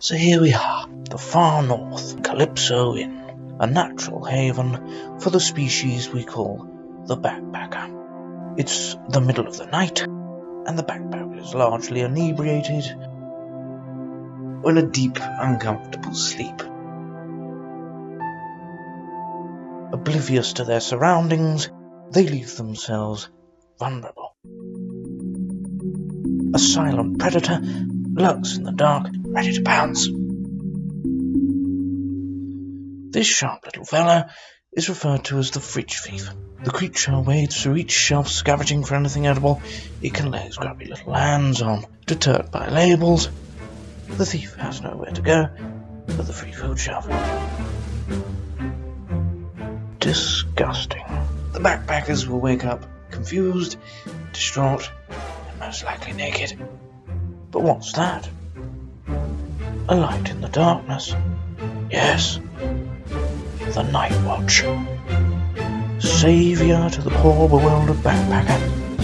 So here we are, the far north, Calypso Inn, a natural haven for the species we call the backpacker. It's the middle of the night, and the backpacker is largely inebriated or in a deep, uncomfortable sleep. Oblivious to their surroundings, they leave themselves vulnerable. A silent predator lurks in the dark, ready to pounce. This sharp little fellow is referred to as the fridge thief. The creature wades through each shelf, scavenging for anything edible it can lay its grubby little hands on. Deterred by labels, the thief has nowhere to go but the free food shelf. Disgusting. The backpackers will wake up confused, distraught, and most likely naked. But what's that? A light in the darkness. Yes, the Night Watch. Saviour to the poor bewildered backpacker.